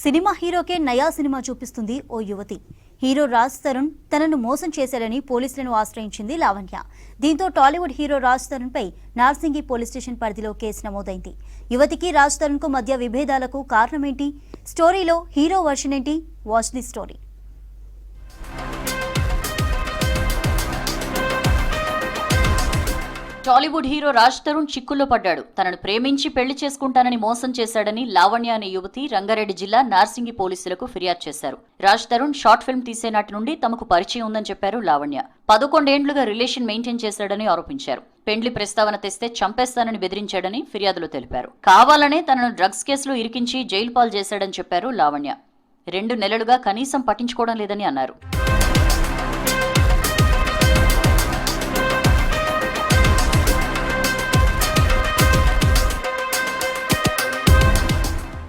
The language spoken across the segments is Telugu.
సినిమా హీరోకే నయా సినిమా చూపిస్తుంది ఓ యువతి. హీరో రాజ్ తరుణ్ తనను మోసం చేశాడని పోలీసులను ఆశ్రయించింది లావణ్య. దీంతో టాలీవుడ్ హీరో రాజ్ తరుణ్ పై నార్సింగి పోలీస్ స్టేషన్ పరిధిలో కేసు నమోదైంది. యువతికి రాజ్ తరుణ్ కు మధ్య విభేదాలకు కారణమేంటి? స్టోరీలో హీరో వర్షన్ ఏంటి? Watch the story. Tollywood hero Raj Tarun చిక్కుల్లో పడ్డాడు. తనను ప్రేమించి పెళ్లి చేసుకుంటానని మోసం చేశాడని లావణ్య అనే యువతి రంగారెడ్డి జిల్లా నార్సింగి పోలీసులకు ఫిర్యాదు చేశారు. రాజ్ తరుణ్ షార్ట్ ఫిల్మ్ తీసే నాటి నుండి తమకు పరిచయం ఉందని చెప్పారు లావణ్య. 11 ఏళ్లుగా రిలేషన్ మెయింటైన్ చేశాడని ఆరోపించారు. పెండ్లి ప్రస్తావన తెస్తే చంపేస్తానని బెదిరించాడని ఫిర్యాదులో తెలిపారు. కావాలనే తనను డ్రగ్స్ కేసులో ఇరికించి జైలు పాలు చేశాడని చెప్పారు లావణ్య. 2 నెలలుగా కనీసం పట్టించుకోవడం లేదని అన్నారు.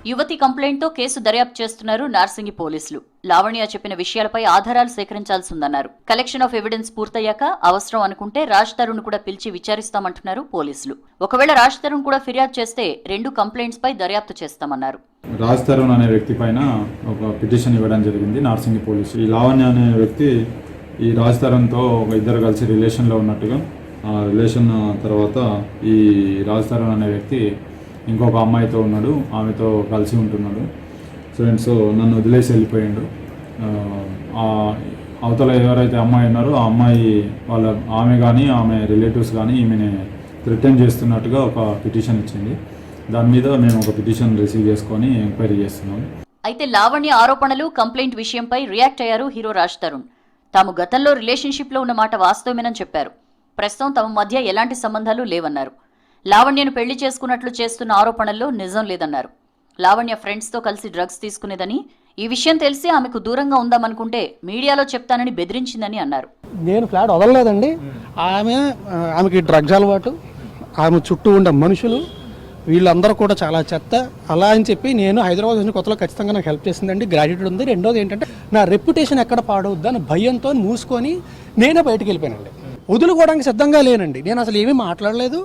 యువతి కంప్లైంట్తో కేసు దర్యాప్తు చేస్తున్నారు నార్సింగి పోలీసులు. లావణ్య చెప్పిన విషయాలపై ఆధారాలు సేకరించాల్సి ఉందన్నారు. కలెక్షన్ ఆఫ్ ఎవిడెన్స్ పూర్తయ్యాక అవసరం అనుకుంటే రాజ్ తరుణ్ కూడా పిలిచి విచారిస్తామంటున్నారు పోలీసులు. ఒకవేళ రాజ్ తరుణ్ కూడా ఫిర్యాదు చేస్తే 2 కంప్లైంట్స్ పై దర్యాప్తు చేస్తామన్నారు. రాజ్ తరుణ్ అనే వ్యక్తి పైన ఒక పిటిషన్ ఇవ్వడం జరిగింది నార్సింగి పోలీసు. ఈ లావణ్య అనే వ్యక్తి ఈ రాజ్ తరుణ్తో ఇద్దరు కలిసి రిలేషన్లో ఉన్నట్టుగా, ఆ రిలేషన్ తర్వాత ఈ రాజ్ తరుణ్ అనే వ్యక్తి ఇంకొక అమ్మాయితో ఉన్నాడు, ఆమెతో కలిసి ఉంటున్నాడు. సో నన్ను వదిలేసి వెళ్ళిపోయాడు. అవతల ఎవరైతే అమ్మాయి ఉన్నారో ఆ అమ్మాయి ఆమె కానీ ఆమె రిలేటివ్స్ కానీ ఈమెని థ్రెటన్ చేస్తున్నట్టుగా ఒక పిటిషన్ ఇచ్చింది. దాని మీద మేము ఒక పిటిషన్ రిసీవ్ చేసుకొని ఎంక్వైరీ చేస్తున్నాం. అయితే లావణ్య ఆరోపణలు, కంప్లైంట్ విషయంపై రియాక్ట్ అయ్యారు హీరో రాజ్ తరుణ్. తాము గతంలో రిలేషన్షిప్లో ఉన్న మాట వాస్తవమేనని చెప్పారు. ప్రస్తుతం తమ మధ్య ఎలాంటి సంబంధాలు లేవన్నారు. లావణ్యను పెళ్లి చేసుకున్నట్లు చేస్తున్న ఆరోపణల్లో నిజం లేదన్నారు. లావణ్య ఫ్రెండ్స్తో కలిసి డ్రగ్స్ తీసుకునేదని, ఈ విషయం తెలిసి ఆమెకు దూరంగా ఉందామనుకుంటే మీడియాలో చెప్తానని బెదిరించిందని అన్నారు. నేను ఫ్లాట్ వదలలేదండి. ఆమెకి డ్రగ్స్ అలవాటు, ఆమె చుట్టూ ఉండే మనుషులు వీళ్ళందరూ కూడా చాలా చెత్త. అలా అని చెప్పి నేను హైదరాబాద్ వచ్చిన కొత్తలో ఖచ్చితంగా నాకు హెల్ప్ చేసిందండి, గ్రాడ్యుయేట్ ఉంది. రెండోది ఏంటంటే నా రెప్యుటేషన్ ఎక్కడ పాడవద్దని భయంతో మూసుకొని నేనే బయటకు వెళ్ళిపోయానండి. వదులుకోవడానికి సిద్ధంగా లేనండి. నేను అసలు ఏమీ మాట్లాడలేదు,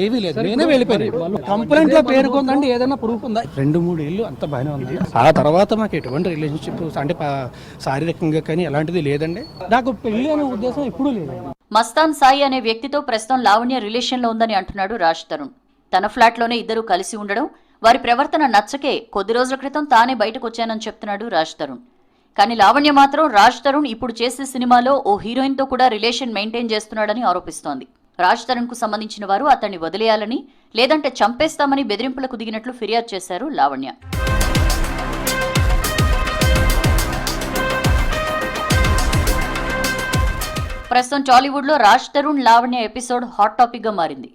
ఏమీ లేదు, నేనే వెళ్ళిపోయాను. కంప్లైంట్ లో పేరుకుందండి, ఏదైనా ప్రూఫ్ ఉందా? 2-3 ఏళ్ళు అంత బాగానే ఉంది. ఆ తర్వాత మాకు ఎటువంటి రిలేషన్షిప్ అంటే శారీరకంగా కానీ ఎలాంటిది లేదండి. నాకు పెళ్లి అనే ఉద్దేశం ఎప్పుడూ లేదు. మస్తాన్ సాయి అనే వ్యక్తితో ప్రస్తుతం లావణ్య రిలేషన్ లో ఉందని అంటున్నాడు రాజ్ తరుణ్. తన ఫ్లాట్ లోనే ఇద్దరు కలిసి ఉండడం, వారి ప్రవర్తన నచ్చకే కొద్ది రోజుల క్రితం తానే బయటకు వచ్చానని చెప్తున్నాడు రాజ్ తరుణ్. కానీ లావణ్య మాత్రం రాజ్ తరుణ్ ఇప్పుడు చేసే సినిమాలో ఓ హీరోయిన్ తో కూడా రిలేషన్ మెయింటైన్ చేస్తున్నాడని ఆరోపిస్తోంది. రాజ్ తరుణ్ కు సంబంధించిన వారు అతన్ని వదిలేయాలని, లేదంటే చంపేస్తామని బెదిరింపులకు దిగినట్లు ఫిర్యాదు చేశారు లావణ్య. ప్రస్తుతం టాలీవుడ్ లో Raj Tarun Lavanya episode hot topic గా మారింది.